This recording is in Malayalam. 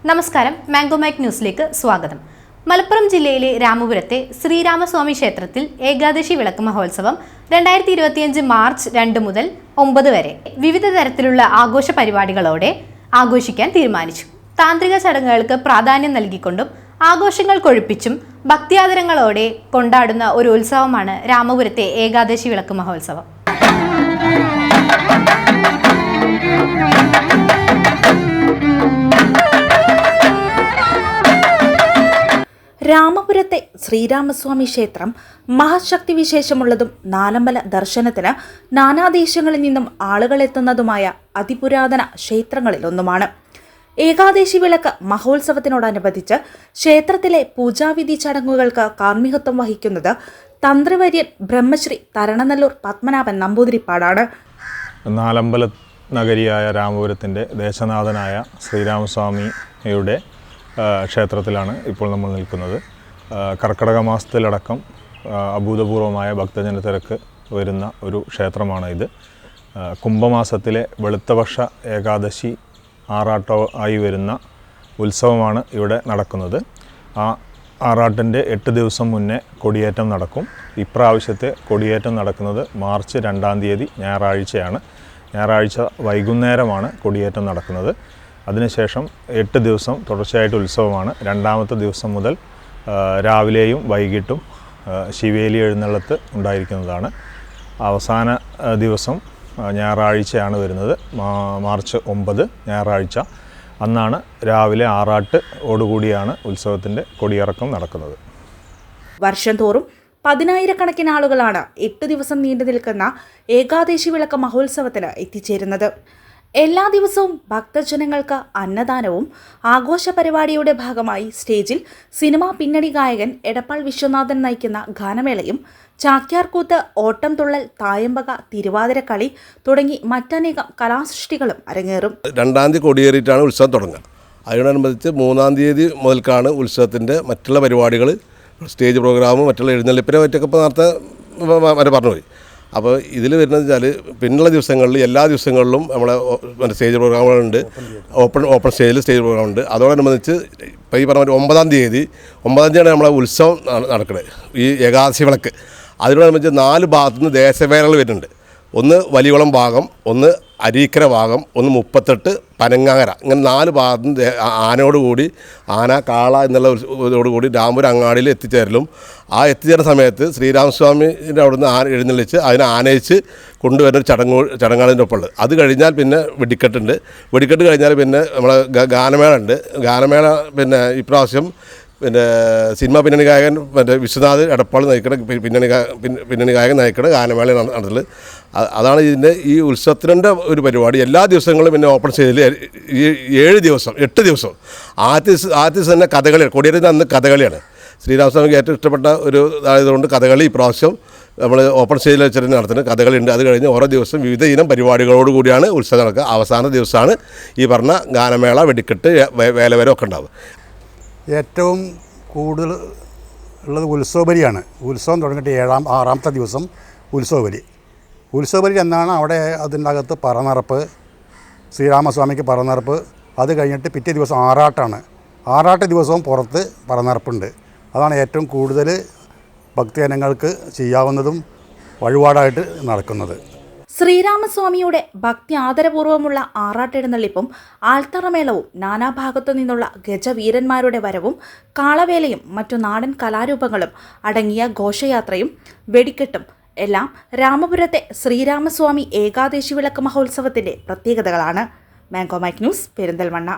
നമസ്കാരം, മാംഗോ മൈക്ക് ന്യൂസിലേക്ക് സ്വാഗതം. മലപ്പുറം ജില്ലയിലെ രാമപുരത്തെ ശ്രീരാമസ്വാമി ക്ഷേത്രത്തിൽ ഏകാദശി വിളക്ക് മഹോത്സവം 2025 മാർച്ച് 2 മുതൽ 9 വരെ വിവിധ തരത്തിലുള്ള ആഘോഷ പരിപാടികളോടെ ആഘോഷിക്കാൻ തീരുമാനിച്ചു. താന്ത്രിക ചടങ്ങുകൾക്ക് പ്രാധാന്യം നൽകിക്കൊണ്ടും ആഘോഷങ്ങൾ കൊഴുപ്പിച്ചും ഭക്തിയാദരങ്ങളോടെ കൊണ്ടാടുന്ന ഒരു ഉത്സവമാണ് രാമപുരത്തെ ഏകാദശി വിളക്ക് മഹോത്സവം. രാമപുരത്തെ ശ്രീരാമസ്വാമി ക്ഷേത്രം മഹാശക്തി വിശേഷമുള്ളതും നാലമ്പല ദർശനത്തിന് നാനാദേശങ്ങളിൽ നിന്നും ആളുകൾ എത്തുന്നതുമായ അതിപുരാതന ക്ഷേത്രങ്ങളിലൊന്നുമാണ്. ഏകാദശി വിളക്ക് മഹോത്സവത്തിനോടനുബന്ധിച്ച് ക്ഷേത്രത്തിലെ പൂജാവിധി ചടങ്ങുകൾക്ക് കാർമ്മികത്വം വഹിക്കുന്നത് തന്ത്രിവര്യൻ ബ്രഹ്മശ്രീ തരണനല്ലൂർ പത്മനാഭൻ നമ്പൂതിരിപ്പാടാണ്. നാലമ്പല നഗരിയായ രാമപുരത്തിൻ്റെ ദേശനാഥനായ ശ്രീരാമസ്വാമിയുടെ ക്ഷേത്രത്തിലാണ് ഇപ്പോൾ നമ്മൾ നിൽക്കുന്നത്. കർക്കിടക മാസത്തിലടക്കം അഭൂതപൂർവമായ ഭക്തജന തിരക്ക് വരുന്ന ഒരു ക്ഷേത്രമാണ് ഇത്. കുംഭമാസത്തിലെ വെളുത്തപക്ഷ ഏകാദശി ആറാട്ടമായി വരുന്ന ഉത്സവമാണ് ഇവിടെ നടക്കുന്നത്. ആ ആറാട്ടിൻ്റെ 8 ദിവസം മുന്നേ കൊടിയേറ്റം നടക്കും. ഇപ്രാവശ്യത്തെ കൊടിയേറ്റം നടക്കുന്നത് മാർച്ച് 2 തീയതി ഞായറാഴ്ചയാണ്. ഞായറാഴ്ച വൈകുന്നേരമാണ് കൊടിയേറ്റം നടക്കുന്നത്. അതിനുശേഷം 8 ദിവസം തുടർച്ചയായിട്ട് ഉത്സവമാണ്. 2ാമത്തെ ദിവസം മുതൽ രാവിലെയും വൈകിട്ടും ശിവേലി എഴുന്നള്ളത്ത് ഉണ്ടായിരിക്കുന്നതാണ്. അവസാന ദിവസം ഞായറാഴ്ചയാണ് വരുന്നത്. മാർച്ച് 9 ഞായറാഴ്ച. അന്നാണ് രാവിലെ ആറാട്ടോടുകൂടിയാണ് ഉത്സവത്തിൻ്റെ കൊടിയിറക്കം നടക്കുന്നത്. വർഷം തോറും 10,000-കണക്കിന് ആളുകളാണ് 8 ദിവസം നീണ്ടു നിൽക്കുന്ന ഏകാദശി വിളക്ക് മഹോത്സവത്തിന് എത്തിച്ചേരുന്നത്. എല്ലാ ദിവസവും ഭക്തജനങ്ങൾക്ക് അന്നദാനവും ആഘോഷ പരിപാടിയുടെ ഭാഗമായി സ്റ്റേജിൽ സിനിമാ പിന്നണി ഗായകൻ എടപ്പാൾ വിശ്വനാഥൻ നയിക്കുന്ന ഗാനമേളയും ചാക്യാർകൂത്ത്, ഓട്ടം തുള്ളൽ, തായമ്പക, തിരുവാതിരക്കളി തുടങ്ങി മറ്റനേകം കലാസൃഷ്ടികളും അരങ്ങേറും. 2 തീയതി കൊടിയേറിയിട്ടാണ് ഉത്സവം തുടങ്ങുക. അതിനോടനുബന്ധിച്ച് 3 തീയതി മുതൽക്കാണ് ഉത്സവത്തിൻ്റെ മറ്റുള്ള പരിപാടികൾ, സ്റ്റേജ് പ്രോഗ്രാമും മറ്റുള്ള എഴുന്നള്ളിപ്പിനെ പറ്റിയൊക്കെ ഇപ്പോൾ നേരത്തെ വരെ പറഞ്ഞുപോയി. അപ്പോൾ ഇതിൽ വരുന്നത് വെച്ചാൽ പിന്നുള്ള ദിവസങ്ങളിൽ എല്ലാ ദിവസങ്ങളിലും നമ്മളെ സ്റ്റേജ് പ്രോഗ്രാമുകളുണ്ട്. ഓപ്പൺ സ്റ്റേജ് പ്രോഗ്രാമുണ്ട്. അതോടനുബന്ധിച്ച് ഇപ്പോൾ ഈ പറഞ്ഞ 9 തീയതിയാണ് നമ്മളെ ഉത്സവം നടക്കുന്നത്, ഈ ഏകാദശി വിളക്ക്. അതിനോടനുബന്ധിച്ച് 4 ഭാഗത്തുനിന്ന് ദേശവേലകൾ വരുന്നുണ്ട്. ഒന്ന് വലിയകുളം ഭാഗം, ഒന്ന് അരീക്കര ഭാഗം, ഒന്ന് 38 പനങ്ങാങ്ങര. ഇങ്ങനെ 4 ഭാഗത്തുനിന്ന് ആനയോടുകൂടി, ആന, കാള എന്നുള്ള ഇതോടുകൂടി രാമപുരം അങ്ങാടിയിൽ എത്തിച്ചേരലും ആ എത്തിച്ചേരുന്ന സമയത്ത് ശ്രീരാമസ്വാമിൻ്റെ അവിടുന്ന് എഴുന്നള്ളിച്ച് അതിനെ ആനയിച്ച് കൊണ്ടുവരുന്ന ചടങ്ങാളിൻ്റെ ഒപ്പമുള്ളത്. അത് കഴിഞ്ഞാൽ പിന്നെ വെടിക്കെട്ടുണ്ട്. വെടിക്കെട്ട് കഴിഞ്ഞാൽ പിന്നെ നമ്മളെ ഗാനമേള ഉണ്ട്. ഗാനമേള പിന്നെ ഇപ്രാവശ്യം പിന്നെ സിനിമാ പിന്നണി ഗായകൻ വിശ്വനാഥ് എടപ്പാൾ നയിക്കുന്ന പിന്നണി ഗായകൻ നയിക്കുന്ന ഗാനമേള നടത്തൽ. അതാണ് ഇതിൻ്റെ ഈ ഉത്സവത്തിൻ്റെ ഒരു പരിപാടി. എല്ലാ ദിവസങ്ങളും പിന്നെ ഓപ്പൺ സ്റ്റേജിൽ ഈ 8 ദിവസം ആദ്യ ദിവസം തന്നെ കഥകളിയാണ്. കൊടിയേറിയ അന്ന് കഥകളിയാണ്. ശ്രീരാമസ്വാമിക്ക് ഏറ്റവും ഇഷ്ടപ്പെട്ട ഒരു ഇതായതുകൊണ്ട് കഥകളി ഇപ്രാവശ്യം നമ്മൾ ഓപ്പൺ സ്റ്റേജിൽ വെച്ചിട്ട് നടത്തുന്നത് കഥകളിയുണ്ട്. അത് കഴിഞ്ഞ് ഓരോ ദിവസം വിവിധ ഇനം പരിപാടികളോട് കൂടിയാണ് ഉത്സവം നടക്കുക. അവസാന ദിവസമാണ് ഈ പറഞ്ഞ ഗാനമേള, വെടിക്കെട്ട്, വേലവരം ഒക്കെ ഉണ്ടാവും. ഏറ്റവും കൂടുതൽ ഉള്ളത് ഉത്സവബലിയാണ്. ഉത്സവം തുടങ്ങിയിട്ട് 6ാമത്തെ ദിവസം ഉത്സവബലി എന്നാണ്. അവിടെ അതിൻ്റെ അകത്ത് പറനിറപ്പ്, ശ്രീരാമസ്വാമിക്ക് പറനിറപ്പ്. അത് കഴിഞ്ഞിട്ട് പിറ്റേ ദിവസം ആറാട്ടാണ്. ആറാട്ട് ദിവസവും പുറത്ത് പറനിറപ്പുണ്ട്. അതാണ് ഏറ്റവും കൂടുതൽ ഭക്തജനങ്ങൾക്ക് ചെയ്യാവുന്നതും വഴിപാടായിട്ട് നടക്കുന്നത്. ശ്രീരാമസ്വാമിയുടെ ഭക്തി ആദരപൂർവ്വമുള്ള ആറാട്ടെഴുന്നള്ളിപ്പും ആൽത്തറമേളവും നാനാഭാഗത്തു നിന്നുള്ള ഗജവീരന്മാരുടെ വരവും കാളവേലയും മറ്റു നാടൻ കലാരൂപങ്ങളും അടങ്ങിയ ഘോഷയാത്രയും വെടിക്കെട്ടും എല്ലാം രാമപുരത്തെ ശ്രീരാമസ്വാമി ഏകാദശി വിളക്ക് മഹോത്സവത്തിൻ്റെ പ്രത്യേകതകളാണ്. Mango Mike News, Perinthalmanna.